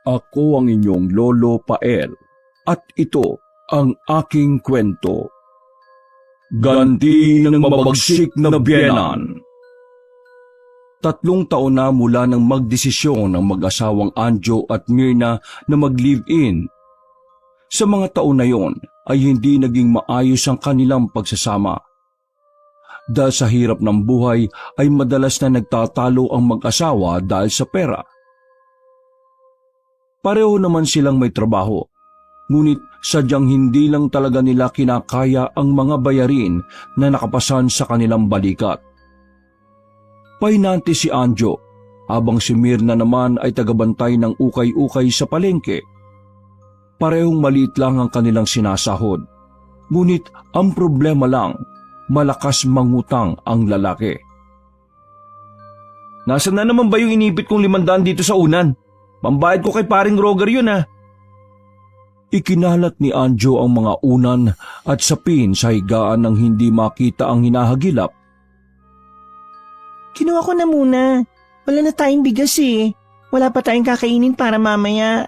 Ako ang inyong Lolo Pael at ito ang aking kwento. Ganti ng mabagsik na biyenan. 3 taon na mula nang magdesisyon ng mag-asawang Anjo at Mirna na mag-live-in. Sa mga taon na yon ay hindi naging maayos ang kanilang pagsasama. Dahil sa hirap ng buhay ay madalas na nagtatalo ang mag-asawa dahil sa pera. Pareho naman silang may trabaho, ngunit sadyang hindi lang talaga nila kinakaya ang mga bayarin na nakapasan sa kanilang balikat. Pahinante si Anjo, habang si Mirna naman ay tagabantay ng ukay-ukay sa palengke. Parehong maliit lang ang kanilang sinasahod, ngunit ang problema lang, malakas mangutang ang lalaki. Nasaan na naman ba yung inipit kong 500 dito sa unan? Pambayad ko kay paring Roger yun ha. Ikinalat ni Anjo ang mga unan at sapin sa higaan nang hindi makita ang hinahagilap. Kinuha ko na muna. Wala na tayong bigas eh. Wala pa tayong kakainin para mamaya.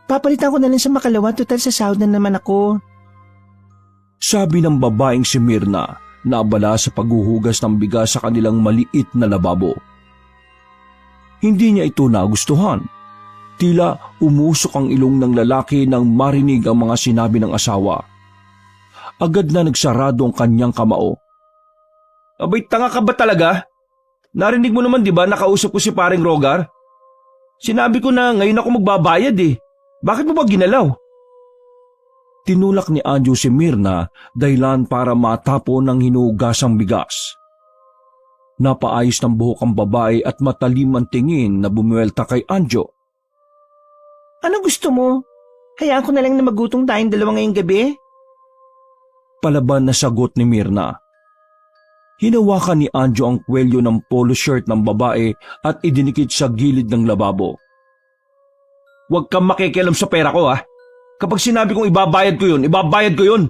Papalitan ko na lang sa makalawa, total sa sahod na naman ako. Sabi ng babaeng si Mirna na abala sa paghuhugas ng bigas sa kanilang maliit na lababo. Hindi niya ito nagustuhan. Tila umusok ang ilong ng lalaki nang marinig ang mga sinabi ng asawa. Agad na nagsarado ang kanyang kamao. Abay, tanga ka ba talaga? Narinig mo naman 'di ba nakausap ko si paring Roger? Sinabi ko na ngayon ako magbabayad eh. Bakit mo ba ginalaw? Tinulak ni Anjo si Mirna dahilan para matapon ng hinugasang bigas. Napaayos ng buhok ang babae at matalim ang tingin na bumuwelta kay Anjo. Ano gusto mo? Hayaan ko na lang na magutong tayong dalawa ngayong gabi? Palaban na sagot ni Mirna. Hinawakan ni Anjo ang kwelyo ng polo shirt ng babae at idinikit sa gilid ng lababo. Huwag kang makikialam sa pera ko ha. Kapag sinabi kong ibabayad ko yun, ibabayad ko yun.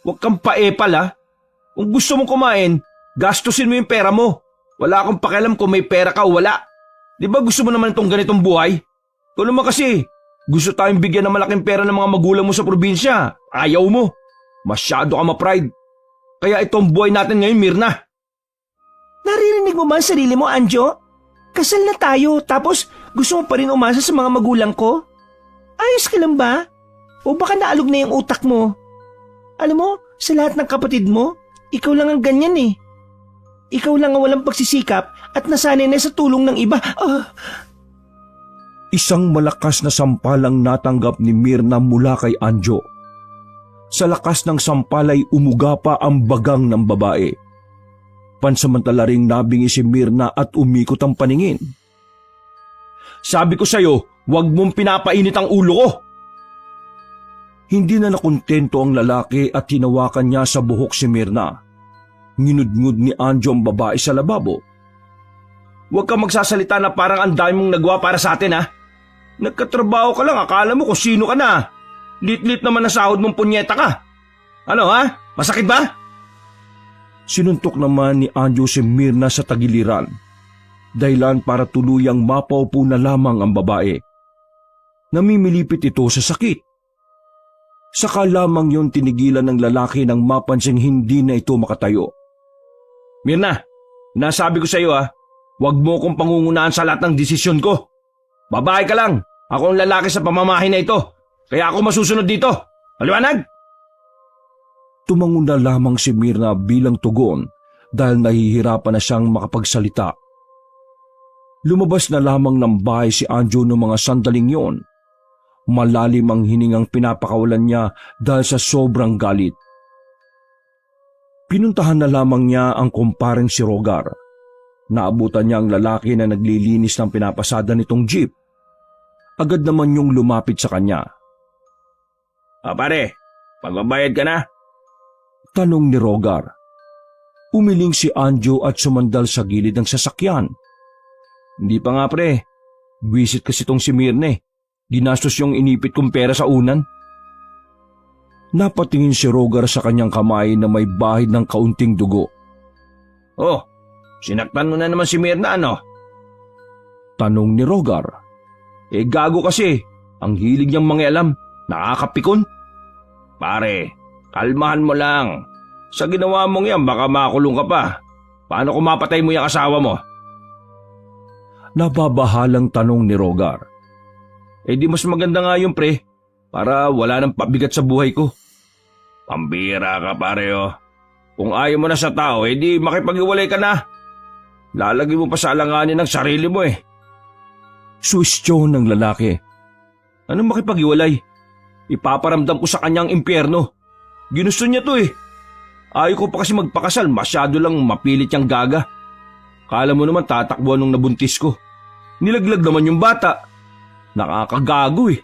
Huwag kang paepal ha. Kung gusto mong kumain, gastusin mo yung pera mo. Wala akong pakialam kung may pera ka o wala. Di ba gusto mo naman itong ganitong buhay? Ikaw naman kasi, gusto tayong bigyan ng malaking pera ng mga magulang mo sa probinsya. Ayaw mo. Masyado ka ma-pride. Kaya itong buhay natin ngayon, Mirna. Naririnig mo ba ang sarili mo, Anjo? Kasal na tayo, tapos gusto mo pa rin umasa sa mga magulang ko? Ayos ka lang ba? O baka naalog na yung utak mo? Alam mo, sa lahat ng kapatid mo, ikaw lang ang ganyan eh. Ikaw lang ang walang pagsisikap at nasanay na sa tulong ng iba. Isang malakas na sampal ang natanggap ni Mirna mula kay Anjo. Sa lakas ng sampal ay umuga pa ang bagang ng babae. Pansamantala ring nabingi si Mirna at umikot ang paningin. Sabi ko sa'yo, huwag mong pinapainit ang ulo ko. Hindi na nakontento ang lalaki at hinawakan niya sa buhok si Mirna. Nginudngud ni Anjo ang babae sa lababo. Huwag kang magsasalita na parang ang dami mong nagawa para sa atin ha. Nagkatrabaho ka lang, akala mo kung sino ka na. Lit-lit naman na sahod mong punyeta ka. Ano ha? Masakit ba? Sinuntok naman ni Anjo si Mirna sa tagiliran. Dahilan para tuluyang mapaupo na lamang ang babae. Namimilipit ito sa sakit. Saka lamang yon tinigilan ng lalaki nang mapansing hindi na ito makatayo. Mirna, nasabi ko sa iyo ha, huwag mo kong pangungunahan sa lahat ng desisyon ko. Babae ka lang, ako ang lalaki sa pamamahay na ito, kaya ako masusunod dito. Maliwanag? Tumangon na lamang si Mirna bilang tugon dahil nahihirapan na siyang makapagsalita. Lumabas na lamang ng bahay si Anjo noong mga sandaling yon. Malalim ang hiningang pinapakawalan niya dahil sa sobrang galit. Pinuntahan na lamang niya ang kumpareng si Roger. Naabutan niya ang lalaki na naglilinis ng pinapasada nitong jeep. Agad naman yung lumapit sa kanya. Pare, pagbabayad ka na? Tanong ni Roger. Umiling si Anjo at sumandal sa gilid ng sasakyan. Hindi pa nga pre, buwisit kasi tong si Mirna eh. Ginastos yung inipit kong pera sa unan. Napatingin si Roger sa kanyang kamay na may bahid ng kaunting dugo. Oh, sinaktan mo na naman si Mirna ano? Tanong ni Roger. Gago kasi, Ang hilig niyang mangialam, nakakapikon. Pare, kalmahan mo lang. Sa ginawa mong yan, baka makulong ka pa. Paano kung mapatay mo yung asawa mo? Nababahalang tanong ni Rogar. Di mas maganda nga yun, pre. Para wala nang pabigat sa buhay ko. Pambira ka, pare, oh. Kung ayaw mo na sa tao, di makipag-iwalay ka na. Lalagay mo pa sa alanganin ng sarili mo eh. Suwestyon ng lalaki. Anong makipag-iwalay? Ipaparamdam ko sa kanyang impyerno. Ginusto niya to eh. Ayaw ko pa kasi magpakasal, masyado lang mapilit niyang gaga. Kala mo naman tatakbuhan nung nabuntis ko. Nilaglag naman yung bata. Nakakagago eh.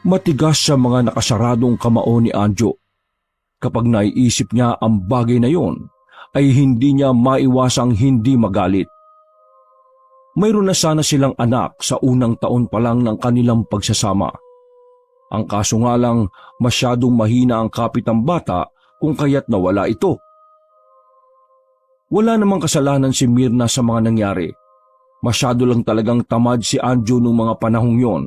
Matigas sa mga nakasaradong kamao ni Anjo. Kapag naiisip niya ang bagay na yon, ay hindi niya maiwasang hindi magalit. Mayroon na sana silang anak sa unang taon pa lang ng kanilang pagsasama. Ang kaso nga lang, masyadong mahina ang kapit ng bata kung kaya't nawala ito. Wala namang kasalanan si Mirna sa mga nangyari. Masyado lang talagang tamad si Anjo noong mga panahong yon.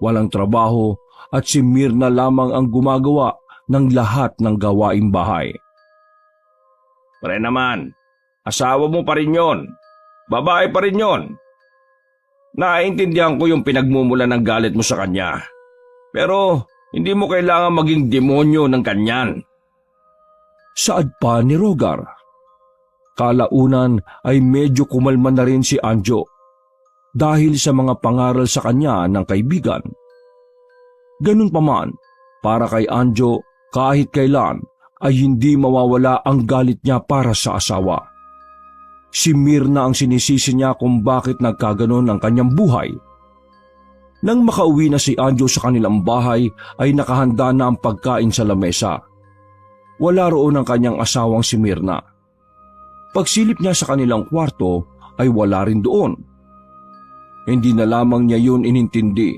Walang trabaho at si Mirna lamang ang gumagawa ng lahat ng gawaing bahay. Pre naman, asawa mo pa rin yon. Babae pa rin yon. Naiintindihan ko yung pinagmumula ng galit mo sa kanya. Pero hindi mo kailangan maging demonyo ng kanyan. Saad pa ni Rogar. Kalaunan ay medyo kumalma na rin si Anjo dahil sa mga pangaral sa kanya ng kaibigan. Ganun pa man, para kay Anjo kahit kailan ay hindi mawawala ang galit niya para sa asawa. Si Mirna ang sinisisi niya kung bakit nagkaganon ang kanyang buhay. Nang makauwi na si Anjo sa kanilang bahay ay nakahanda na ang pagkain sa lamesa. Wala roon ang kanyang asawang si Mirna. Pagsilip niya sa kanilang kwarto ay wala rin doon. Hindi na lamang niya yun inintindi.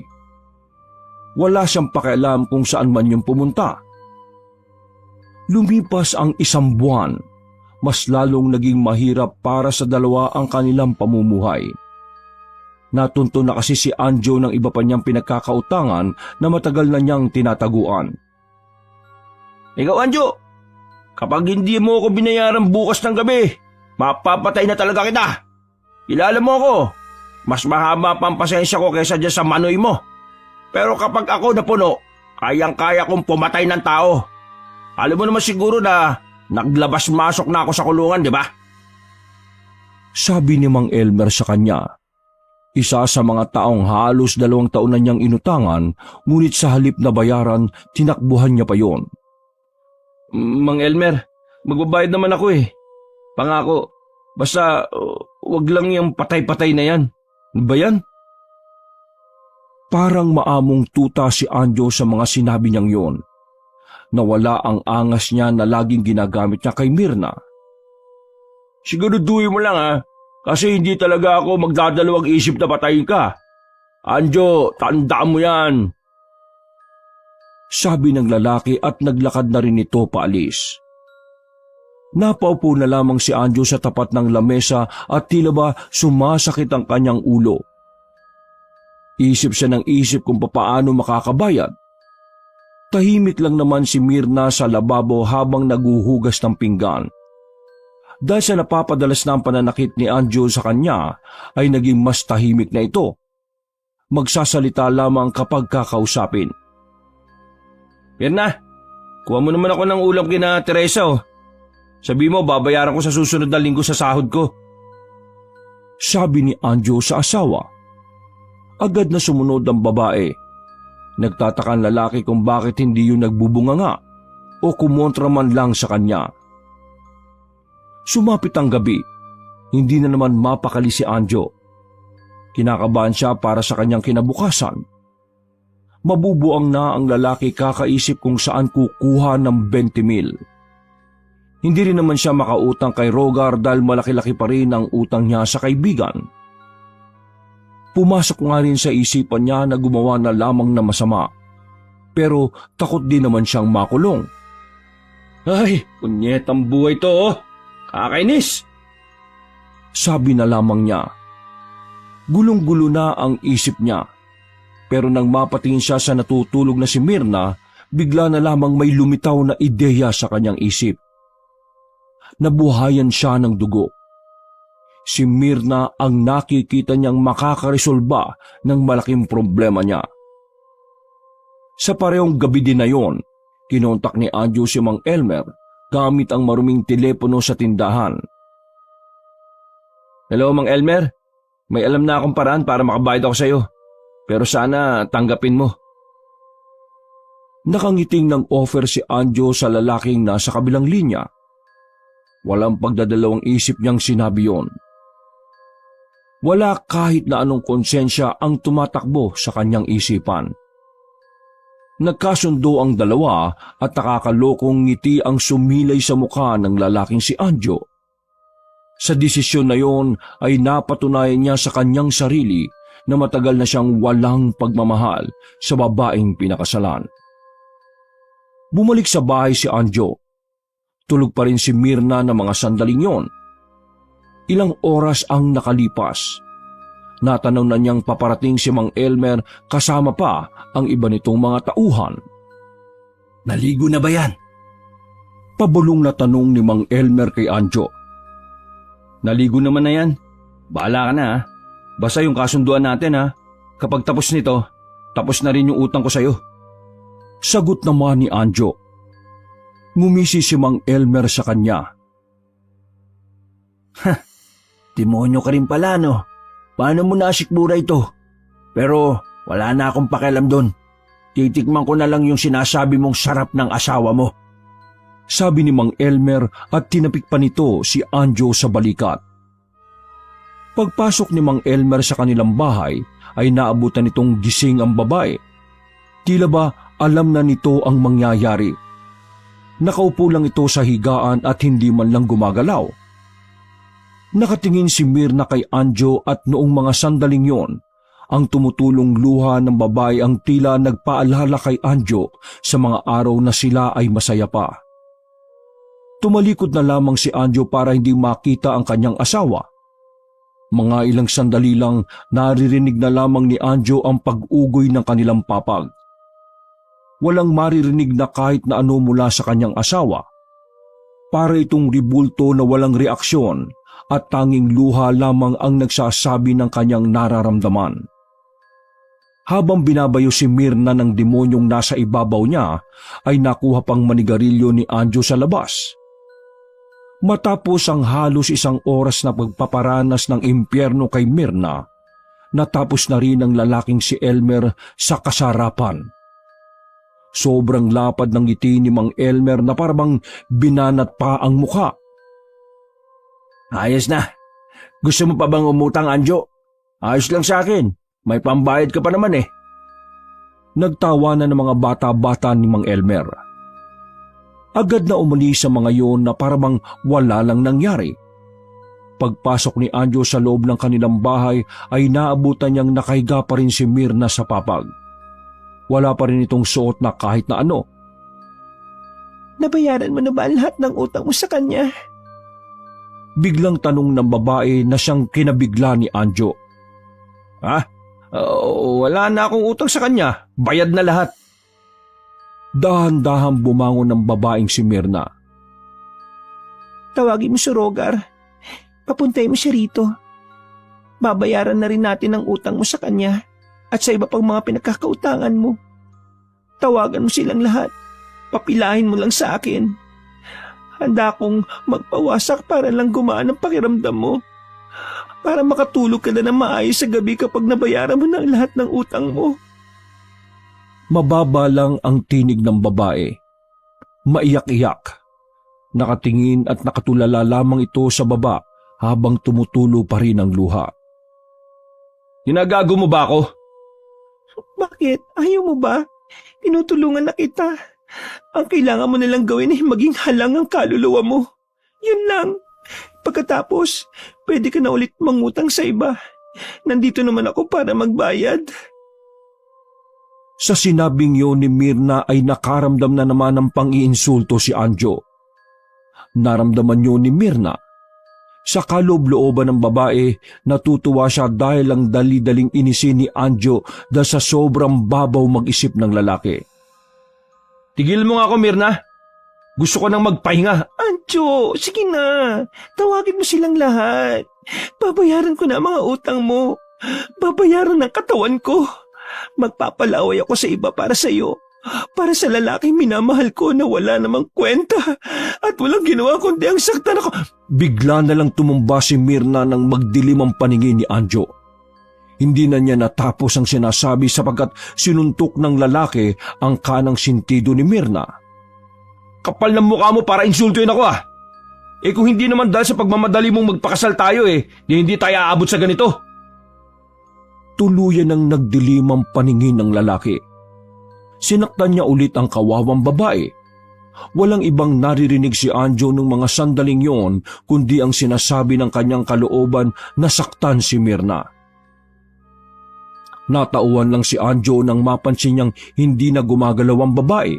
Wala siyang pakialam kung saan man yung pumunta. Lumipas ang 1 buwan, mas lalong naging mahirap para sa dalawa ang kanilang pamumuhay. Natunto na kasi si Anjo ng iba pa niyang pinagkakautangan na matagal na niyang tinataguan. Ikaw, Anjo, kapag hindi mo ako binayaran bukas ng gabi, mapapatay na talaga kita. Kilala mo ako. Mas mahaba pa ang pasensya ko kaysa dyan sa manoy mo. Pero kapag ako napuno, kayang-kaya kong pumatay ng tao. Alam mo naman siguro na naglabas-masok na ako sa kulungan, di ba? Sabi ni Mang Elmer sa kanya. Isa sa mga taong halos 2 taon na niyang inutangan, ngunit sa halip na bayaran, tinakbuhan niya pa yon. Mang Elmer, magbabayad naman ako eh. Pangako, basta wag lang yung patay-patay na yan. Ano ba yan? Parang maamong tuta si Anjo sa mga sinabi niyang yon. Nawala ang angas niya na laging ginagamit niya kay Mirna. Siguraduhin mo lang ha, kasi hindi talaga ako magdadalawang isip na patayin ka. Anjo, tandaan mo yan. Sabi ng lalaki at naglakad na rin ito paalis. Napaupo na lamang si Anjo sa tapat ng lamesa at tila ba sumasakit ang kanyang ulo. Isip siya ng isip kung papaano makakabayad. Tahimik lang naman si Mirna sa lababo habang naguhugas ng pinggan. Dahil sa napapadalas na ang pananakit ni Anjo sa kanya, ay naging mas tahimik na ito. Magsasalita lamang kapag kakausapin. Mirna, kuha mo naman ako ng ulam kina Teresa oh. Sabi mo, babayaran ko sa susunod na linggo sa sahod ko. Sabi ni Anjo sa asawa. Agad na sumunod ang babae. Nagtataka ang lalaki kung bakit hindi yun nagbubunganga o kumontra man lang sa kanya. Sumapit ang gabi. Hindi na naman mapakali si Anjo. Kinakabahan siya para sa kanyang kinabukasan. Mabubuang na ang lalaki kakaisip kung saan kukuha ng 20,000. Hindi rin naman siya makautang kay Rogar dahil malaki-laki pa rin ang utang niya sa kaibigan. Pumasok nga rin sa isipan niya na gumawa na lamang na masama. Pero takot din naman siyang makulong. Ay, punyetang buhay to oh. Kakainis. Sabi na lamang niya. Gulong-gulo na ang isip niya. Pero nang mapatingin siya sa natutulog na si Myrna, bigla na lamang may lumitaw na ideya sa kanyang isip. Nabuhayan siya ng dugo. Si Myrna ang nakikita niyang makakaresolba ng malaking problema niya. Sa parehong gabi din na yon, kinontak ni Anjo si Mang Elmer gamit ang maruming telepono sa tindahan. Hello, Mang Elmer. May alam na akong paraan para makabayad ako sa'yo. Pero sana tanggapin mo. Nakangiting ng offer si Anjo sa lalaking nasa kabilang linya. Walang pagdadalawang isip niyang sinabi yon. Wala kahit na anong konsensya ang tumatakbo sa kanyang isipan. Nagkasundo ang dalawa at nakakalokong ngiti ang sumilay sa mukha ng lalaking si Anjo. Sa desisyon na yon ay napatunayan niya sa kanyang sarili na matagal na siyang walang pagmamahal sa babaeng pinakasalan. Bumalik sa bahay si Anjo. Tulog pa rin si Myrna ng mga sandaling yon. Ilang oras ang nakalipas. Natanaw na niyang paparating si Mang Elmer kasama pa ang iba nitong mga tauhan. Naligo na ba yan? Pabulong na tanong ni Mang Elmer kay Anjo. Naligo naman na yan. Bahala ka na ha. Basta yung kasunduan natin ha. Kapag tapos nito, tapos na rin yung utang ko sa'yo. Sagot naman ni Anjo. Ngumisi si Mang Elmer sa kanya. Demonyo ka rin pala, no? Paano mo nasikmura ito? Pero wala na akong pakialam doon. Titikman ko na lang yung sinasabi mong sarap ng asawa mo. Sabi ni Mang Elmer at tinapik pa nito si Anjo sa balikat. Pagpasok ni Mang Elmer sa kanilang bahay ay naabutan nitong gising ang babae. Tila ba alam na nito ang mangyayari. Nakaupo lang ito sa higaan at hindi man lang gumagalaw. Nakatingin si Myrna kay Anjo at noong mga sandaling yon, ang tumutulong luha ng babae ang tila nagpaalala kay Anjo sa mga araw na sila ay masaya pa. Tumalikod na lamang si Anjo para hindi makita ang kanyang asawa. Mga ilang sandali lang naririnig na lamang ni Anjo ang pag-ugoy ng kanilang papag. Walang maririnig na kahit na ano mula sa kanyang asawa. Para itong ribulto na walang reaksyon at tanging luha lamang ang nagsasabi ng kanyang nararamdaman. Habang binabayo si Myrna ng demonyong nasa ibabaw niya, ay nakuha pang manigarilyo ni Anjo sa labas. Matapos ang halos isang oras na pagpaparanas ng impyerno kay Myrna, natapos na rin ang lalaking si Elmer sa kasarapan. Sobrang lapad ng ngiti ni Mang Elmer na parang binanat pa ang mukha. Ayos na. Gusto mo pa bang umutang, Anjo? Ayos lang sa akin. May pambayad ka pa naman eh. Nagtawanan ng mga bata-bata ni Mang Elmer. Agad na umalis sa mga yon na parang wala lang nangyari. Pagpasok ni Anjo sa loob ng kanilang bahay ay naabutan niyang nakahiga pa rin si Myrna sa papag. Wala pa rin itong suot na kahit na ano. Nabayaran mo na ba ang lahat ng utang mo sa kanya? Biglang tanong ng babae na siyang kinabigla ni Anjo. Ha? Wala na akong utang sa kanya. Bayad na lahat. Dahan-dahan bumangon ng babaeng si Myrna. Tawagin mo si Rogar. Papuntay mo siya rito. Babayaran na rin natin ang utang mo sa kanya at sa iba pang mga pinagkakautangan mo. Tawagan mo silang lahat. Papilahin mo lang sa akin. Handa akong magpawasak para lang gumaan ang pakiramdam mo. Para makatulog ka na ng maayos sa gabi kapag nabayaran mo na ang lahat ng utang mo. Mababa lang ang tinig ng babae. Maiyak-iyak. Nakatingin at nakatulala lamang ito sa baba habang tumutulo pa rin ang luha. Ginagago mo ba ako? Bakit? Ayaw mo ba? Tinutulungan na kita. Ang kailangan mo nalang gawin ay maging halang ang kaluluwa mo. Yun lang. Pagkatapos, pwede ka na ulit mangutang sa iba. Nandito naman ako para magbayad. Sa sinabing yun ni Myrna ay nakaramdam na naman ng pang-iinsulto si Anjo. Naramdaman yun ni Myrna. Sa kaloob-looban ng babae, natutuwa siya dahil ang dali-daling inisin ni Anjo dahil sa sobrang babaw mag-isip ng lalaki. Tigil mo nga ako, Mirna. Gusto ko nang magpahinga. Anjo, sige na. Tawagin mo silang lahat. Babayaran ko na ang mga utang mo. Babayaran ng katawan ko. Magpapalaway ako sa iba para sa iyo. Para sa lalaking minamahal ko na wala namang kwenta at walang ginawa kundi ang saktan ako. Bigla na lang tumumba si Mirna nang magdilim ang paningin ni Anjo. Hindi na niya natapos ang sinasabi sapagkat sinuntok ng lalaki ang kanang sintido ni Mirna. Kapal ng mukha mo para insultuin ako ah. Kung hindi naman dahil sa pagmamadali mong magpakasal tayo di hindi tayo aabot sa ganito. Tuluyan ang nagdilim ang paningin ng lalaki. Sinaktan niya ulit ang kawawang babae. Walang ibang naririnig si Anjo nung mga sandaling yon kundi ang sinasabi ng kanyang kalooban na saktan si Mirna. Natauhan lang si Anjo nang mapansin niyang hindi na gumagalaw ang babae.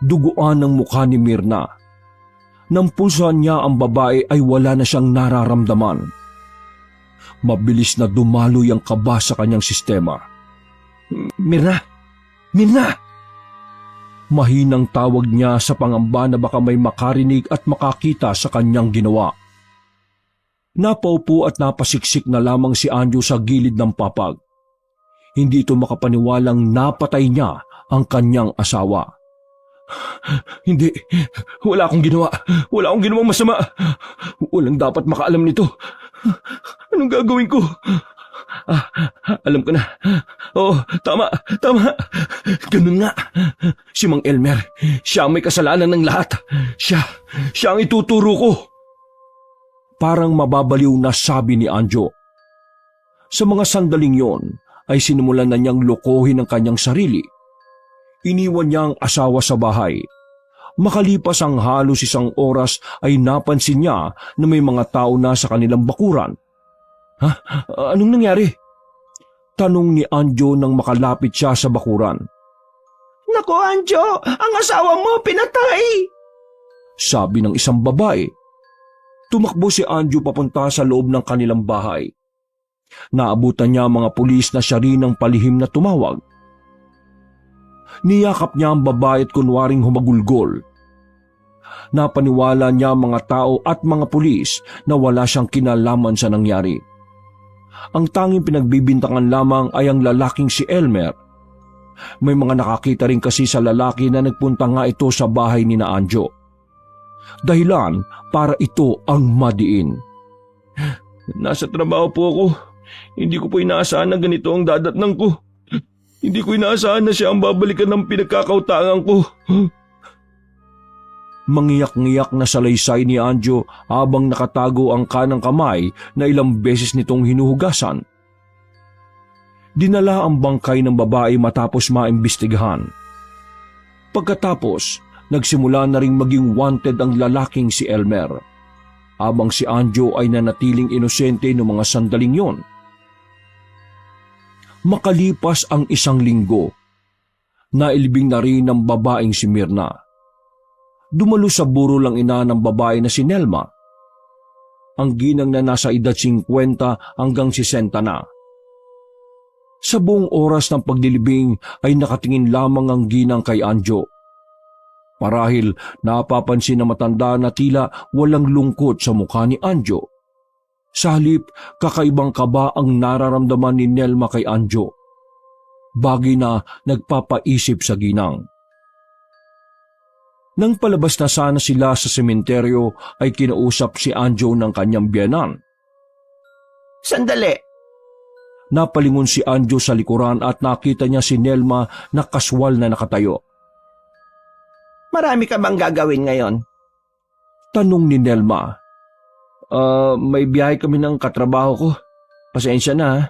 Duguan ang mukha ni Mirna. Nang pulsahan niya ang babae ay wala na siyang nararamdaman. Mabilis na dumaloy ang kaba sa kanyang sistema. Mirna! Mirna! Mahinang tawag niya sa pangamba na baka may makarinig at makakita sa kanyang ginawa. Napaupo at napasiksik na lamang si Anjo sa gilid ng papag. Hindi ito makapaniwalang napatay niya ang kanyang asawa. Hindi. Wala akong ginawa. Wala akong ginawang masama. Walang dapat makaalam nito. Anong gagawin ko? Alam ko na. Oo, tama. Ganun nga. Si Mang Elmer, siya ang may kasalanan ng lahat. Siya ang ituturo ko. Parang mababaliw na sabi ni Anjo. Sa mga sandaling yon ay sinimulan na niyang lokohin ang kanyang sarili. Iniwan niya ang asawa sa bahay. Makalipas ang halos isang oras ay napansin niya na may mga tao na sa kanilang bakuran. Anong nangyari? Tanong ni Anjo nang makalapit siya sa bakuran. Nako Anjo, ang asawa mo pinatay! Sabi ng isang babae. Tumakbo si Anjo papunta sa loob ng kanilang bahay. Naabutan niya ang mga pulis na siya rin ang palihim na tumawag. Niyakap niya ang babae at kunwaring humagulgol. Napaniwala niya ang mga tao at mga pulis na wala siyang kinalaman sa nangyari. Ang tanging pinagbibintangan lamang ay ang lalaking si Elmer. May mga nakakita rin kasi sa lalaki na nagpunta nga ito sa bahay ni na Anjo. Dahilan para ito ang madiin. Nasa trabaho po ako. Hindi ko po inaasahan na ganito ang dadatnang ko. Hindi ko inaasahan na siya ang babalikan ng pinagkakautangan ko. Mangiyak-ngiyak na salaysay ni Anjo habang nakatago ang kanang kamay na ilang beses nitong hinuhugasan. Dinala ang bangkay ng babae matapos maimbestigahan. Pagkatapos, nagsimula na ring maging wanted ang lalaking si Elmer, habang si Anjo ay nanatiling inosente noong mga sandaling yon. Makalipas ang isang linggo, nailibing na rin ng babaeng si Mirna. Dumalo sa burol ang ina ng babae na si Nelma. Ang ginang na nasa edad 50 hanggang 60 na. Sa buong oras ng paglilibing ay nakatingin lamang ang ginang kay Anjo. Marahil napapansin na matanda na tila walang lungkot sa mukha ni Anjo. Sa halip, kakaibang kaba ang nararamdaman ni Nelma kay Anjo. Bagay na nagpapaisip sa ginang. Nang palabas na sana sila sa sementeryo ay kinausap si Anjo ng kanyang biyenan. Sandali! Napalingon si Anjo sa likuran at nakita niya si Nelma na kaswal na nakatayo. Marami ka bang gagawin ngayon? Tanong ni Nelma. May biyahe kami ng katrabaho ko. Pasensya na ha.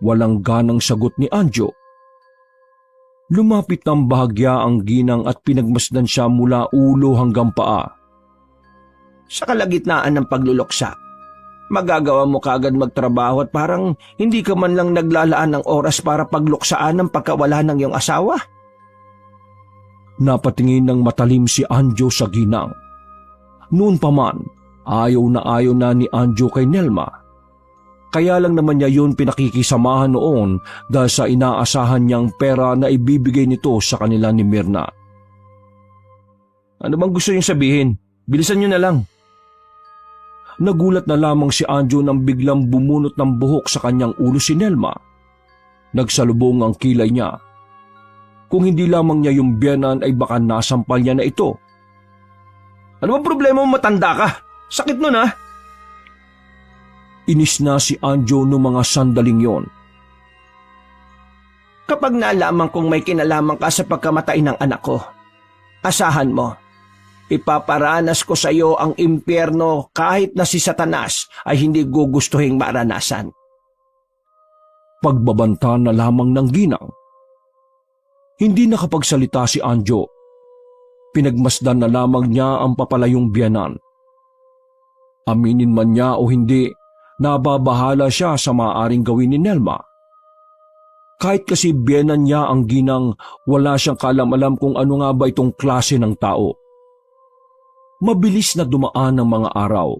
Walang ganang sagot ni Anjo. Lumapit ng bahagya ang ginang at pinagmasdan siya mula ulo hanggang paa. Sa kalagitnaan ng pagluluksa, magagawa mo kaagad magtrabaho at parang hindi ka man lang naglalaan ng oras para pagluksaan ng pagkawala ng iyong asawa. Napatingin ng matalim si Anjo sa ginang. Noon pa man, ayaw na ni Anjo kay Nelma. Kaya lang naman niya yun pinakikisamahan noon dahil sa inaasahan niyang pera na ibibigay nito sa kanila ni Myrna. Ano bang gusto niyong sabihin? Bilisan niyo na lang. Nagulat na lamang si Anjo nang biglang bumunot ng buhok sa kanyang ulo si Nelma. Nagsalubong ang kilay niya. Kung hindi lamang niya yung biyenan ay baka nasampal niya na ito. Ano bang problema mo, matanda ka? Sakit nun ha? Inis na si Anjo noong mga sandaling yon. Kapag nalaman kong may kinalaman ka sa pagkamatay ng anak ko, asahan mo, ipaparanas ko sa iyo ang impyerno kahit na si Satanas ay hindi gugustuhing maranasan. Pagbabanta na lamang ng ginang. Hindi nakapagsalita si Anjo. Pinagmasdan na lamang niya ang papalayong biyanan. Aminin man niya o hindi, nababahala siya sa maaaring gawin ni Nelma. Kahit kasi biyanan niya ang ginang, wala siyang kalam-alam kung ano nga ba itong klase ng tao. Mabilis na dumaan ang mga araw.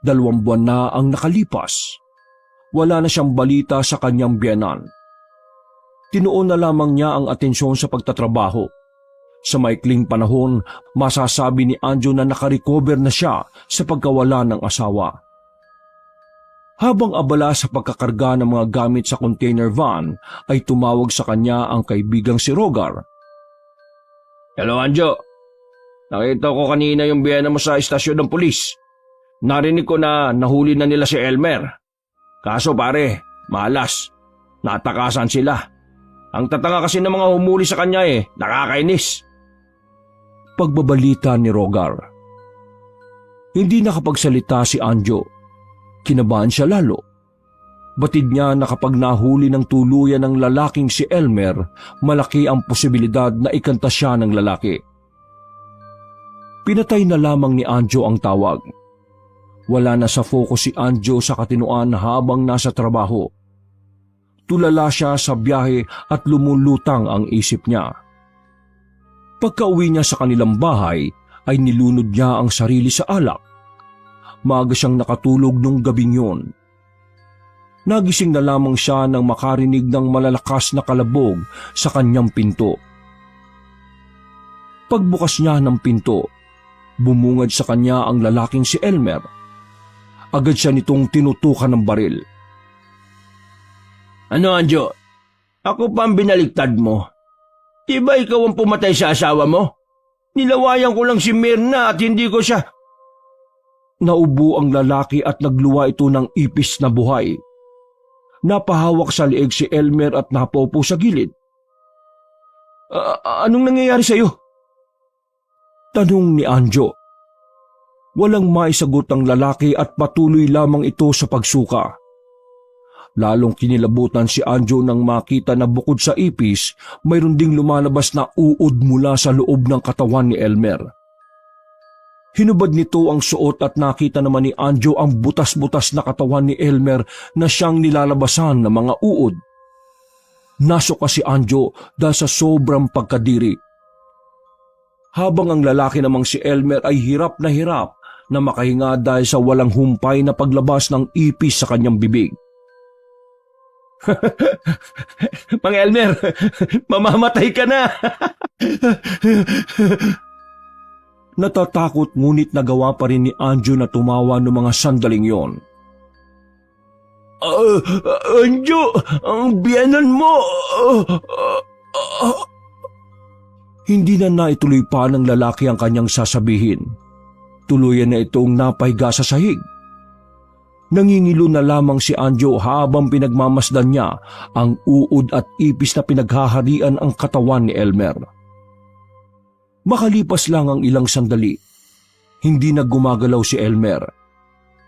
2 buwan na ang nakalipas. Wala na siyang balita sa kanyang biyanan. Tinuon na lamang niya ang atensyon sa pagtatrabaho. Sa maikling panahon, masasabi ni Anjo na nakarecover na siya sa pagkawala ng asawa. Habang abala sa pagkakarga ng mga gamit sa container van, ay tumawag sa kanya ang kaibigang si Rogar. Hello, Anjo. Nakita ko kanina yung biyena mo sa istasyon ng pulis. Narinig ko na nahuli na nila si Elmer. Kaso pare, malas. Natakasan sila. Ang tatanga kasi ng mga humuli sa kanya nakakainis. Pagbabalita ni Rogar. Hindi nakapagsalita si Anjo. Kinabahan siya lalo. Batid niya na kapag nahuli ng tuluyan ng lalaking si Elmer, malaki ang posibilidad na ikanta siya ng lalaki. Pinatay na lamang ni Anjo ang tawag. Wala na sa focus si Anjo sa katinuan habang nasa trabaho. Tulala siya sa biyahe at lumulutang ang isip niya. Pagka-uwi niya sa kanilang bahay, ay nilunod niya ang sarili sa alak. Maaga siyang nakatulog nung gabing yun. Nagising na lamang siya nang makarinig ng malalakas na kalabog sa kanyang pinto. Pagbukas niya ng pinto, bumungad sa kanya ang lalaking si Elmer. Agad siya nitong tinutukan ng baril. Ano, Anjo? Ako pa ang binaligtad mo. Di ba ikaw ang pumatay sa asawa mo? Nilawayan ko lang si Myrna at hindi ko siya... Naubo ang lalaki at nagluwa ito ng ipis na buhay. Napahawak sa leeg si Elmer at napaupo sa gilid. Anong nangyayari sa'yo? Tanong ni Anjo. Walang maisagot ang lalaki at patuloy lamang ito sa pagsuka. Lalong kinilabutan si Anjo nang makita na bukod sa ipis, mayroon ding lumalabas na uod mula sa loob ng katawan ni Elmer. Hinubad nito ang suot at nakita naman ni Anjo ang butas-butas na katawan ni Elmer na siyang nilalabasan ng mga uod. Nasuka si Anjo dahil sa sobrang pagkadiri. Habang ang lalaki namang si Elmer ay hirap na makahinga dahil sa walang humpay na paglabas ng ipis sa kanyang bibig. Mang Elmer, mamamatay ka na! Natatakot ngunit nagawa pa rin ni Anjo na tumawa noong mga sandaling yon. Anjo, ang biyanan mo! Hindi na naituloy pa ng lalaki ang kanyang sasabihin. Tuluyan na itong napahiga sa sahig. Nangingilo na lamang si Anjo habang pinagmamasdan niya ang uod at ipis na pinaghaharian ang katawan ni Elmer. Makalipas lang ang ilang sandali, hindi na gumagalaw si Elmer.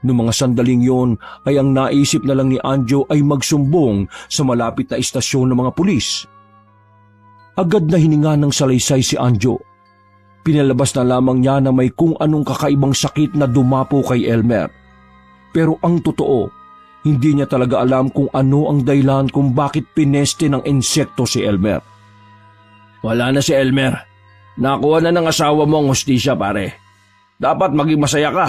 Noong mga sandaling yon ay ang naisip na lang ni Anjo ay magsumbong sa malapit na istasyon ng mga pulis. Agad na hininga ng salaysay si Anjo. Pinalabas na lamang niya na may kung anong kakaibang sakit na dumapo kay Elmer. Pero ang totoo, hindi niya talaga alam kung ano ang dahilan kung bakit pineste ng insekto si Elmer. Wala na si Elmer. Nakuha na ng asawa mo ang hustisya, pare. Dapat maging masaya ka.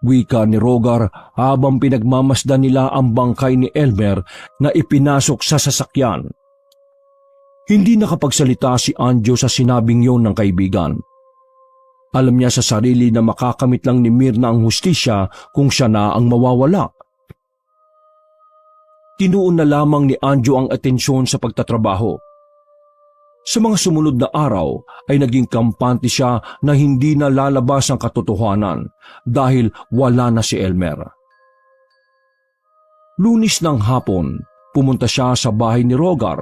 Wika ni Rogar habang pinagmamasdan nila ang bangkay ni Elmer na ipinasok sa sasakyan. Hindi nakapagsalita si Anjo sa sinabing yon ng kaibigan. Alam niya sa sarili na makakamit lang ni Mirna ang hustisya kung siya na ang mawawala. Tinuon na lamang ni Anjo ang atensyon sa pagtatrabaho. Sa mga sumunod na araw ay naging kampante siya na hindi na lalabas ang katotohanan dahil wala na si Elmer. Lunes ng hapon, pumunta siya sa bahay ni Rogar.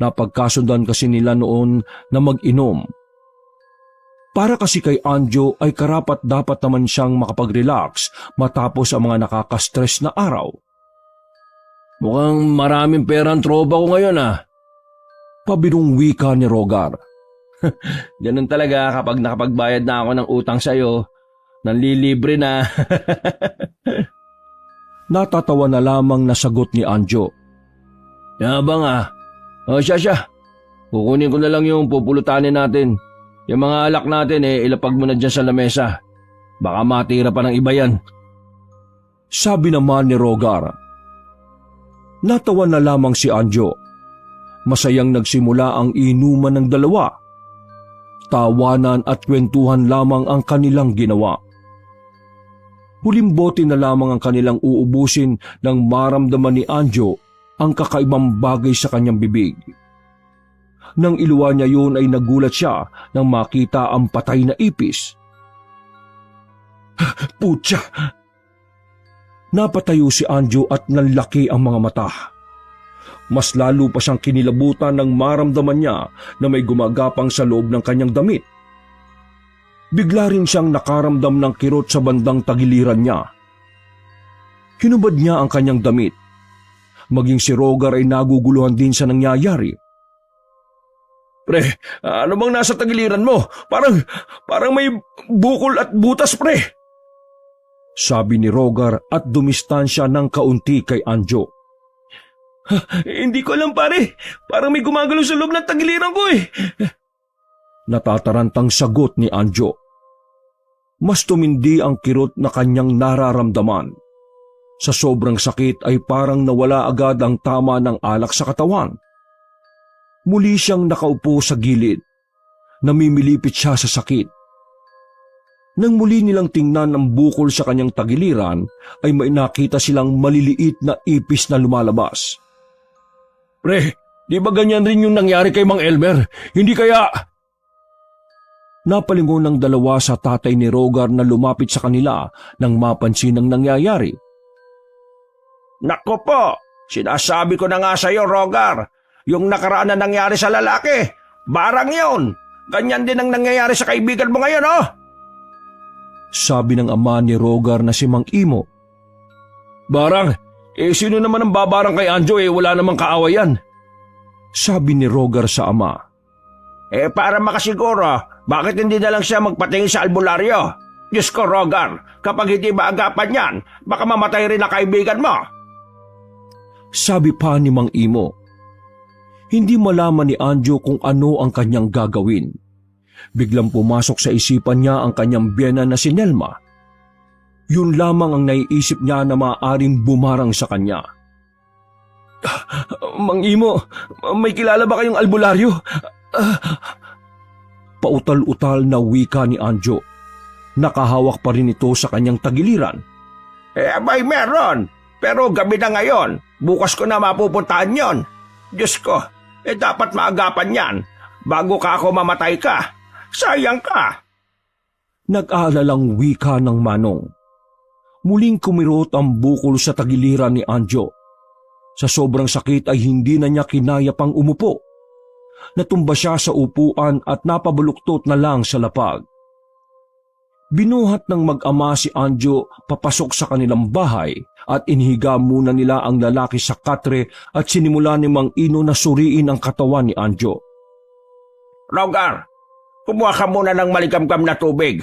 Napagkasundan kasi nila noon na mag-inom. Para kasi kay Anjo ay karapat dapat naman siyang makapag-relax matapos ang mga nakaka-stress na araw. Mukhang maraming pera ang tropa ko ngayon Pabirong wika ni Rogar. Ganun talaga kapag nakapagbayad na ako ng utang sa'yo, nanlilibre na. Natatawa na lamang na sagot ni Anjo. Yabang siya. Kukunin ko na lang yung pupulutanin natin. Yung mga alak natin ilapag mo na dyan sa lamesa. Baka matira pa ng iba yan. Sabi naman ni Rogar. Natawa na lamang si Anjo. Masayang nagsimula ang inuman ng dalawa. Tawanan at kwentuhan lamang ang kanilang ginawa. Huling bote na lamang ang kanilang uubusin nang maramdaman ni Anjo ang kakaibang bagay sa kanyang bibig. Nang iluwa niya yun ay nagulat siya nang makita ang patay na ipis. Putya! Napatayo si Anjo at nanlaki ang mga mata. Mas lalo pa siyang kinilabutan nang maramdaman niya na may gumagapang sa loob ng kanyang damit. Bigla rin siyang nakaramdam ng kirot sa bandang tagiliran niya. Hinubad niya ang kanyang damit. Maging si Rogar ay naguguluhan din sa nangyayari. Pre, ano bang nasa tagiliran mo? Parang may bukol at butas, pre. Sabi ni Rogar at dumistansya ng kaunti kay Anjo. Hindi ko alam, pare. Parang may gumagalaw sa loob ng tagiliran ko Natatarantang sagot ni Anjo. Mas tumindi ang kirot na kanyang nararamdaman. Sa sobrang sakit ay parang nawala agad ang tama ng alak sa katawan. Muli siyang nakaupo sa gilid. Namimilipit siya sa sakit. Nang muli nilang tingnan ang bukol sa kanyang tagiliran, ay may nakita silang maliliit na ipis na lumalabas. Pre, di ba ganyan rin yung nangyari kay Mang Elmer? Hindi kaya... Napalingon ng dalawa sa tatay ni Rogar na lumapit sa kanila nang mapansin ang nangyayari. Nako po, sinasabi ko na nga sa iyo, Rogar. Yung nakaraan na nangyari sa lalaki, barang yun. Ganyan din ang nangyayari sa kaibigan mo ngayon, Sabi ng ama ni Rogar na si Mang Imo. Barang? Sino naman ang babarang kay Anjo wala namang kaawayan? Sabi ni Rogar sa ama. Para makasiguro, bakit hindi na lang siya magpatingin sa albularyo? Diyos ko, Rogar, kapag hindi maagapan yan, baka mamatay rin ang kaibigan mo. Sabi pa ni Mang Imo. Hindi malaman ni Anjo kung ano ang kanyang gagawin. Biglang pumasok sa isipan niya ang kanyang biyena na si Nelma. Yun lamang ang naiisip niya na maaaring bumarang sa kanya. Mang Imo, may kilala ba kayong albularyo? Pautal-utal na wika ni Anjo. Nakahawak pa rin ito sa kanyang tagiliran. May meron. Pero gabi na ngayon. Bukas ko na mapupuntahan yon. Diyos ko, dapat maagapan yan. Bago ka ako mamatay ka. Sayang ka. Nag-aalalang wika ng manong. Muling kumirot ang bukol sa tagiliran ni Anjo. Sa sobrang sakit ay hindi na niya kinaya pang umupo. Natumba siya sa upuan at napabuluktot na lang sa lapag. Binuhat ng mag-ama si Anjo papasok sa kanilang bahay at inihiga muna nila ang lalaki sa katre at sinimula ni Mang Ino na suriin ang katawan ni Anjo. Rogar, kumuha ka muna ng maligamgam na tubig.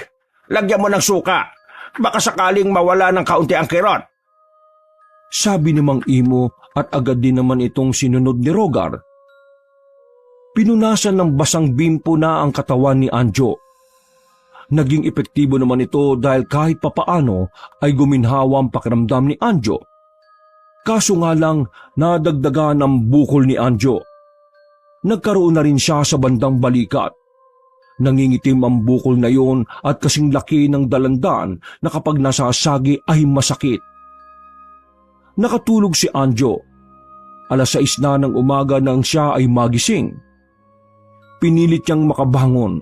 Lagyan mo ng suka. Baka sakaling mawala ng kaunti ang kirot. Sabi ni Mang Imo at agad din naman itong sinunod ni Rogar. Pinunasan ng basang bimpo na ang katawan ni Anjo. Naging epektibo naman ito dahil kahit papaano ay guminhawa ang pakiramdam ni Anjo. Kaso nga lang nadagdagan ang bukol ni Anjo. Nagkaroon na rin siya sa bandang balikat. Nangingitim ang bukol na yon at kasing laki ng dalandan na kapag nasasagi ay masakit. Nakatulog si Anjo. 6:00 na ng umaga nang siya ay magising. Pinilit niyang makabangon.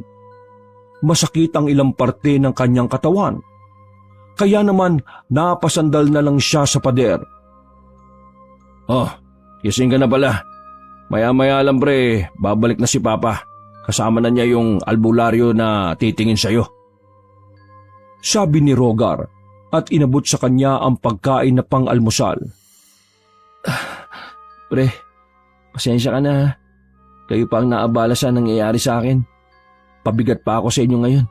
Masakit ang ilang parte ng kanyang katawan. Kaya naman napasandal na lang siya sa pader. Oh, gising ka na pala. Maya-maya lang pre, babalik na si Papa. Kasama na niya yung albularyo na titingin sa'yo. Sabi ni Rogar at inabot sa kanya ang pagkain na pang-almusal. Pre, pasensya ka na ha. Kayo pa ang naabala sa nangyayari sa akin. Pabigat pa ako sa inyo ngayon.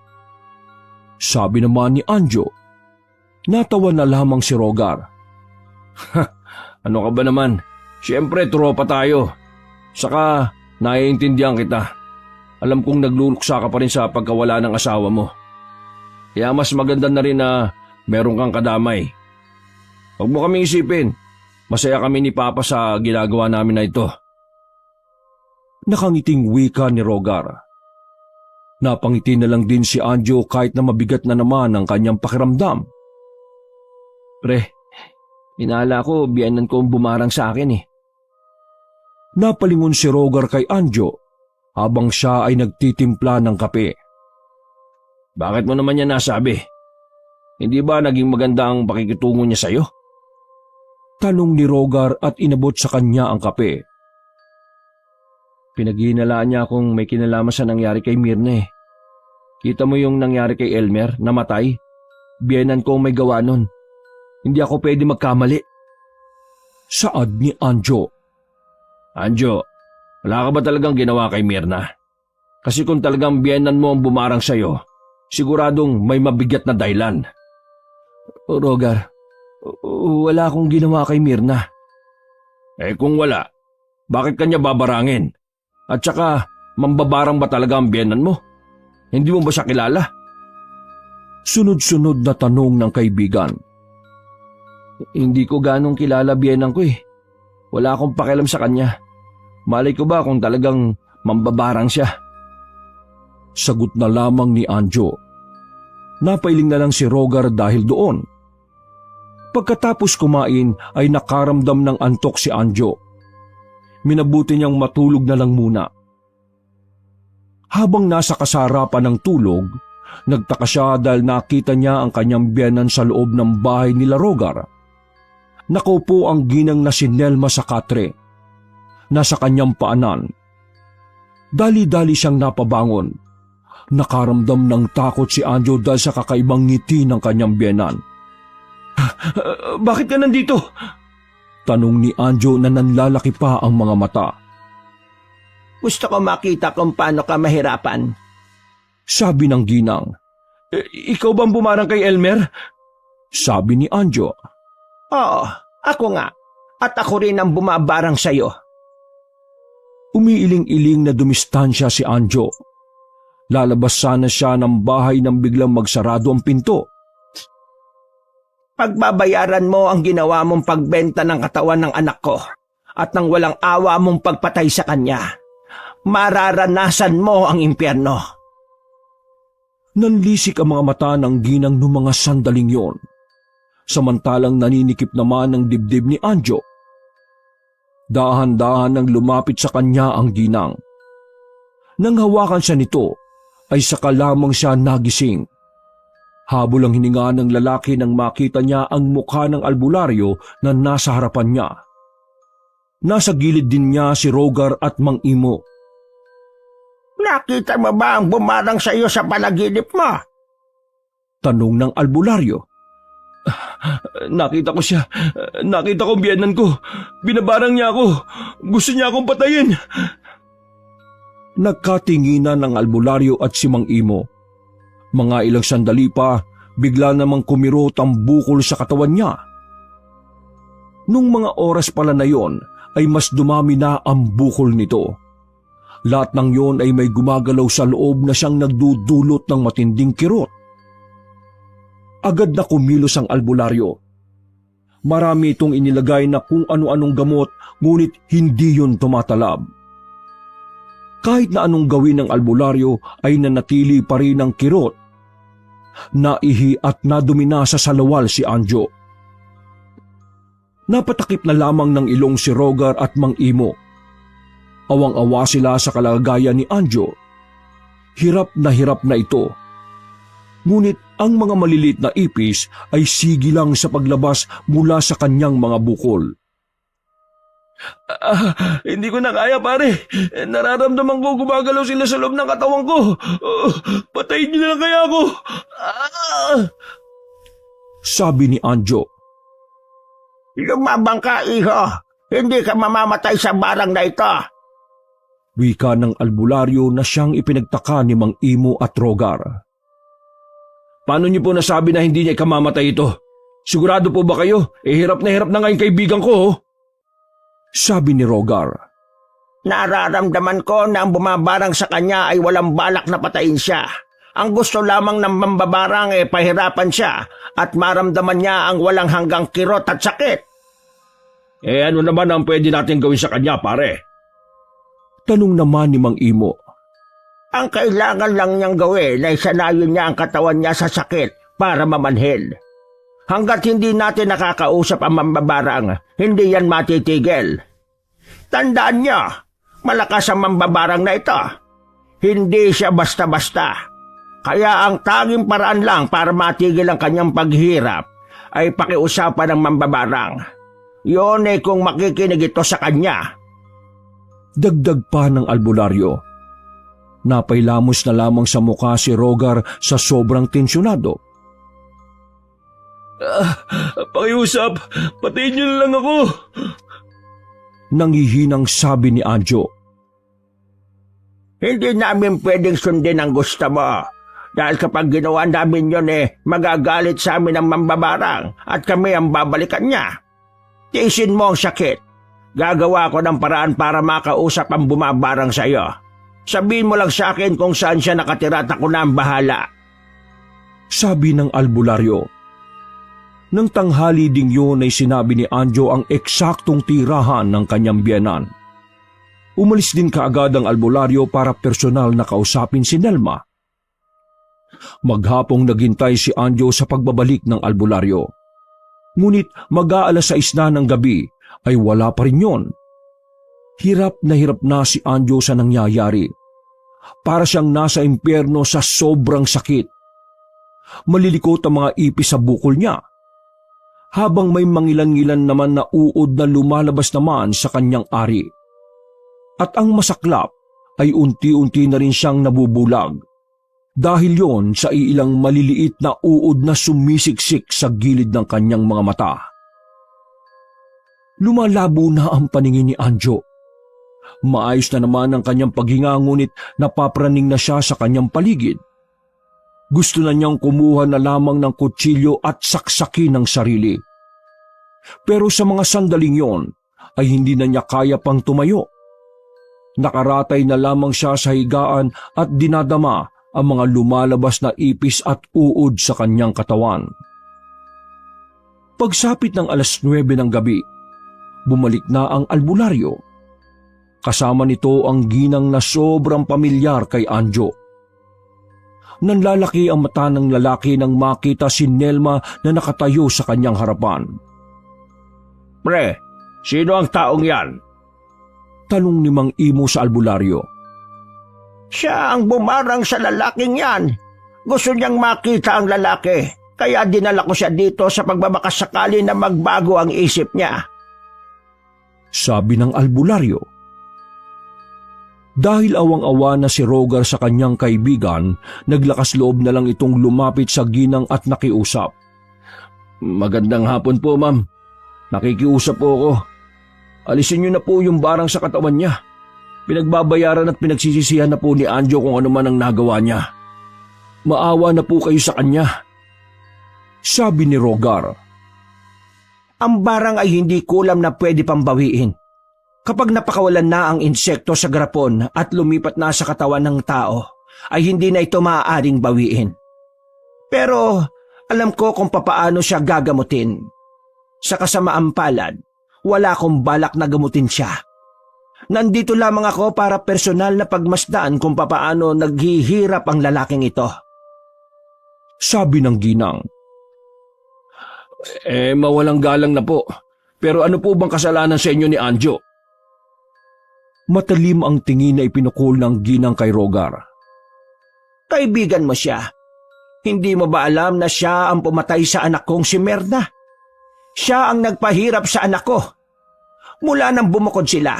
Sabi naman ni Anjo. Natawa na lamang si Rogar. Ano ka ba naman? Siyempre, tropa tayo. Saka, naiintindihan kita. Alam kong nagluluksa ka pa rin sa pagkawala ng asawa mo. Kaya mas maganda na rin na meron kang kadamay. Huwag mo kaming isipin. Masaya kami ni Papa sa ginagawa namin na ito. Nakangiting wika ni Rogar. Napangiti na lang din si Anjo kahit na mabigat na naman ang kanyang pakiramdam. Pre, inala ko biyanan ko ang bumarang sa akin eh. Napalingon si Rogar kay Anjo habang siya ay nagtitimpla ng kape. Bakit mo naman yan nasabi? Hindi ba naging maganda ang pakikitungo niya sa'yo? Tanong ni Rogar at inabot sa kanya ang kape. Pinaghihinalaan niya kung may kinalaman sa nangyari kay Mirna eh. Kita mo yung nangyari kay Elmer, namatay? Biyenan ko may gawa nun. Hindi ako pwede magkamali. Saad ni Anjo. Anjo, wala ka ba talagang ginawa kay Mirna? Kasi kung talagang biyenan mo ang bumarang sa'yo, siguradong may mabigat na dahilan. Rogar, wala akong ginawa kay Mirna. Eh kung wala, bakit kanya babarangin? At saka, mambabarang ba talaga ang biyenan mo? Hindi mo ba siya kilala? Sunod-sunod na tanong ng kaibigan. Hindi ko ganong kilala biyenan ko eh. Wala akong pakialam sa kanya. Malay ko ba kung talagang mambabarang siya? Sagot na lamang ni Anjo. Napailing na lang si Rogar dahil doon. Pagkatapos kumain ay nakaramdam ng antok si Anjo. Minabuti niyang matulog na lang muna. Habang nasa kasarapan ng tulog, nagtaka siya dahil nakita niya ang kanyang biyenan sa loob ng bahay nila Rogar. Nakaupo ang ginang na si Nelma sa katre. Nasa kanyang paanan. Dali-dali siyang napabangon. Nakaramdam ng takot si Anjo dahil sa kakaibang ngiti ng kanyang biyenan. Bakit ka nandito? Tanong ni Anjo na nanlalaki pa ang mga mata. Gusto ko makita kung paano ka mahirapan. Sabi ng ginang. Ikaw bang bumarang kay Elmer? Sabi ni Anjo. Oo, ako nga. At ako rin ang bumabarang sa'yo. Umiiling-iling na dumistansya si Anjo. Lalabas sana siya ng bahay nang biglang magsarado ang pinto. Pagbabayaran mo ang ginawa mong pagbenta ng katawan ng anak ko at ng walang awa mong pagpatay sa kanya. Mararanasan mo ang impyerno. Nanlisik ang mga mata ng ginang noong mga sandaling yon. Samantalang naninikip naman ang dibdib ni Anjo. Dahan-dahan nang lumapit sa kanya ang ginang. Nang hawakan siya nito, ay saka lamang siya nagising. Habol ang hininga ng lalaki nang makita niya ang mukha ng albularyo na nasa harapan niya. Nasa gilid din niya si Rogar at Mang Imo. Nakita mo ba ang bumarang sa iyo sa panaginip mo? Tanong ng albularyo. Nakita ko siya. Nakita ko biyenan ko. Binabarang niya ako. Gusto niya akong patayin. Nagkatinginan ng albularyo at si Mang Imo. Mga ilang sandali pa, bigla namang kumirot ang bukol sa katawan niya. Nung mga oras pala na yon, ay mas dumami na ang bukol nito. Lahat ng yon ay may gumagalaw sa loob na siyang nagdudulot ng matinding kirot. Agad na kumilos ang albularyo. Marami itong inilagay na kung ano-anong gamot, ngunit hindi yun tumatalab. Kahit na anong gawin ng albularyo ay nanatili pa rin ang kirot. Naihi at nadumina sa salawal si Anjo. Napatakip na lamang ng ilong si Rogar at Mang Imo. Awang-awa sila sa kalagayan ni Anjo. Hirap na ito. Ngunit ang mga maliliit na ipis ay sigilang sa paglabas mula sa kanyang mga bukol. Hindi ko na kaya, pare. Nararamdaman ko gumagalaw sila sa loob ng katawan ko. Patayin niyo na lang kaya ako. Sabi ni Anjo. Lumabang ka, iho. Hindi ka mamamatay sa barang na ito. Wika ng albularyo na siyang ipinagtaka ni Mang Imo at Rogar. Paano niyo po nasabi na hindi niya ikamamatay ito? Sigurado po ba kayo? Hirap na nga yung kaibigan ko. Oh. Sabi ni Rogar. Nararamdaman ko na ang bumabarang sa kanya ay walang balak na patayin siya. Ang gusto lamang ng mambabarang ay pahirapan siya at maramdaman niya ang walang hanggang kirot at sakit. Ano naman ang pwede natin gawin sa kanya, pare? Tanong naman ni Mang Imo. Ang kailangan lang niyang gawin ay sanayin niya ang katawan niya sa sakit para mamanhid. Hanggat hindi natin nakakausap ang mambabarang, hindi yan matitigil. Tandaan niyo, malakas ang mambabarang na ito. Hindi siya basta-basta. Kaya ang tanging paraan lang para matigil ang kanyang paghirap ay pakiusapan ng mambabarang. Yun ay kung makikinig ito sa kanya. Dagdag pa ng albularyo. Napailamos na lamang sa mukha si Rogar sa sobrang tensyonado. Pakiusap, patayin niyo na lang ako. Nangihinang sabi ni Anjo. Hindi namin pwedeng sundin ang gusto mo. Dahil kapag ginawa namin yun magagalit sa amin ang mambabarang at kami ang babalikan niya. Tiisin mo ang sakit. Gagawa ko ng paraan para makausap ang bumabarang sa iyo. Sabihin mo lang sa akin kung saan siya nakatira at ako na ang bahala. Sabi ng albularyo. Nang tanghali ding yun ay sinabi ni Anjo ang eksaktong tirahan ng kanyang biyenan. Umalis din kaagad ang albularyo para personal na kausapin si Nelma. Maghapong naghintay si Anjo sa pagbabalik ng albularyo. Ngunit mag-aalas 6 na ng gabi ay wala pa rin yun. Hirap na si Anjo sa nangyayari. Para siyang nasa impyerno sa sobrang sakit. Malilikot ang mga ipis sa bukol niya. Habang may mangilan-ngilan naman na uod na lumalabas naman sa kanyang ari. At ang masaklap ay unti-unti na rin siyang nabubulag. Dahil yon sa ilang maliliit na uod na sumisiksik sa gilid ng kanyang mga mata. Lumalabo na ang paningin ni Anjo. Maayos na naman ang kanyang paghinga ngunit napapraning na siya sa kanyang paligid. Gusto na niyang kumuha na lamang ng kutsilyo at saksakin ng sarili. Pero sa mga sandaling yon ay hindi na niya kaya pang tumayo. Nakaratay na lamang siya sa higaan at dinadama ang mga lumalabas na ipis at uod sa kanyang katawan. Pagsapit ng 9:00 ng gabi, bumalik na ang albularyo. Kasama nito ang ginang na sobrang pamilyar kay Anjo. Nanlalaki ang mata ng lalaki nang makita si Nelma na nakatayo sa kanyang harapan. Pre, sino ang taong yan? Tanong ni Mang Imo sa albularyo. Siya ang bumarang sa lalaking yan. Gusto niyang makita ang lalaki, kaya dinala ko siya dito sa pagbabakasakali na magbago ang isip niya. Sabi ng albularyo. Dahil awang-awa na si Rogar sa kanyang kaibigan, naglakas loob na lang itong lumapit sa ginang at nakiusap. Magandang hapon po, ma'am. Nakikiusap po ako. Alisin niyo na po yung barang sa katawan niya. Pinagbabayaran at pinagsisisihan na po ni Anjo kung ano man ang nagawa niya. Maawa na po kayo sa kanya. Sabi ni Rogar. Ang barang ay hindi kulam na pwede pang bawiin. Kapag napakawalan na ang insekto sa garapon at lumipat na sa katawan ng tao, ay hindi na ito maaaring bawiin. Pero alam ko kung papaano siya gagamutin. Sa kasamaang palad, wala akong balak na gamutin siya. Nandito lamang ako para personal na pagmasdan kung papaano naghihirap ang lalaking ito. Sabi ng ginang. Mawalang galang na po. Pero ano po bang kasalanan sa inyo ni Anjo? Matalim ang tingin na ipinukol ng ginang kay Rogar. Kaibigan mo siya. Hindi mo ba alam na siya ang pumatay sa anak kong si Merna? Siya ang nagpahirap sa anak ko. Mula nang bumukod sila,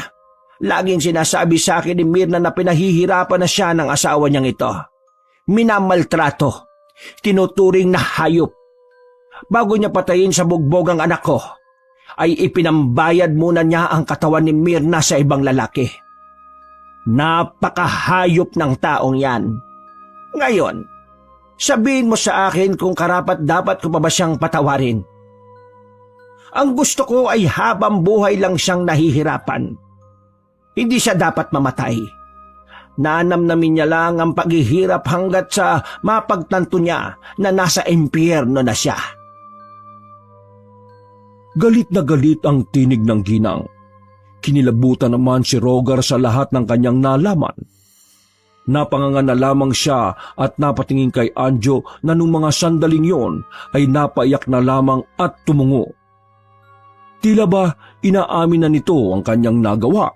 laging sinasabi sa akin ni Mirna na pinahihirapan na siya ng asawa niyang ito. Minamaltrato. Tinuturing na hayop. Bago niya patayin sa bugbog ang anak ko, ay ipinambayad muna niya ang katawan ni Mirna sa ibang lalaki. Napakahayop ng taong yan. Ngayon, sabihin mo sa akin kung karapat dapat ko pa ba siyang patawarin. Ang gusto ko ay habang buhay lang siyang nahihirapan. Hindi siya dapat mamatay. Nanamnamin niya lang ang paghihirap hanggat sa mapagtanto niya na nasa impyerno na siya. Galit na galit ang tinig ng ginang. Kinilabutan naman si Rogar sa lahat ng kanyang nalaman. Napanganga na lamang siya at napatingin kay Anjo na nung mga sandaling yon ay napaiyak na lamang at tumungo. Tila ba inaamin na nito ang kanyang nagawa?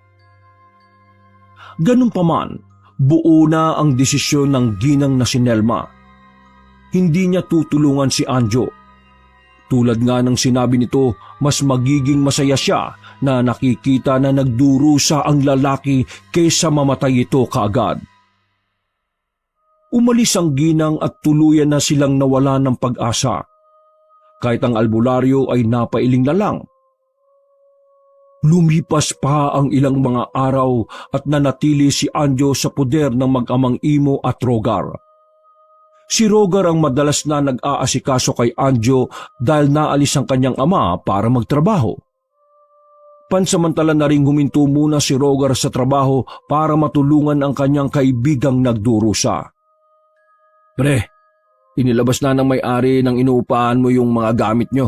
Ganun pa man, buo na ang desisyon ng ginang na si Nelma. Hindi niya tutulungan si Anjo. Tulad nga ng sinabi nito, mas magiging masaya siya na nakikita na nagdurusa ang lalaki kaysa mamatay ito kaagad. Umalis ang ginang at tuluyan na silang nawala ng pag-asa. Kahit ang albularyo ay napailing na lang. Lumipas pa ang ilang mga araw at nanatili si Anjo sa poder ng mag-amang Imo at Rogar. Si Rogar ang madalas na nag-aasikaso kay Anjo dahil naalis ang kanyang ama para magtrabaho. Pansamantala na ring huminto muna si Rogar sa trabaho para matulungan ang kanyang kaibigang nagdurusa. Pre, inilabas na ng may-ari ng inuupahan mo yung mga gamit nyo.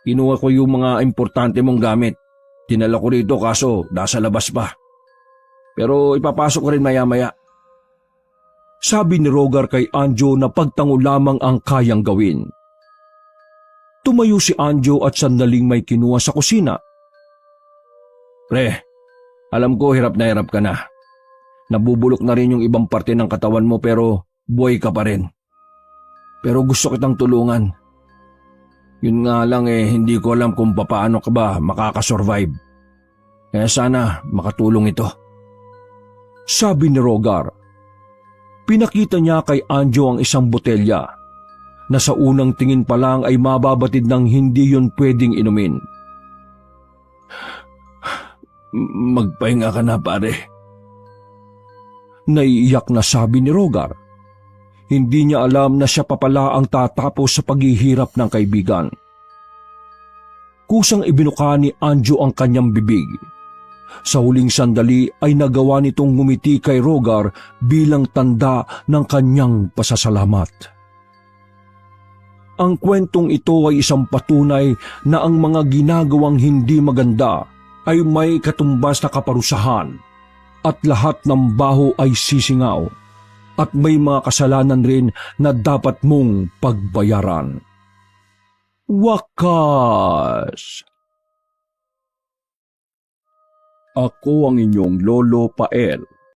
Kinuha ko yung mga importante mong gamit. Tinala ko rito kaso nasa labas pa. Pero ipapasok ko rin maya-maya. Sabi ni Rogar kay Anjo na pagtango lamang ang kayang gawin. Tumayo si Anjo at sandaling may kinuha sa kusina. Pre, alam ko hirap na hirap ka na. Nabubulok na rin yung ibang parte ng katawan mo pero buhay ka pa rin. Pero gusto kitang tulungan. Yun nga lang hindi ko alam kung paano ka ba makakasurvive. Kaya sana makatulong ito. Sabi ni Rogar. Pinakita niya kay Anjo ang isang botelya na sa unang tingin pa lang ay mababatid ng hindi yun pwedeng inumin. Magpahinga ka na pare. Naiiyak na sabi ni Rogar. Hindi niya alam na siya pa pala ang tatapos sa paghihirap ng kaibigan. Kusang ibinuka ni Anjo ang kanyang bibig. Sa huling sandali ay nagawa nitong ngumiti kay Rogar bilang tanda ng kanyang pasasalamat. Ang kwentong ito ay isang patunay na ang mga ginagawang hindi maganda ay may katumbas na kaparusahan at lahat ng baho ay sisingaw at may mga kasalanan rin na dapat mong pagbayaran. Wakas! Ako ang inyong Lolo Pael.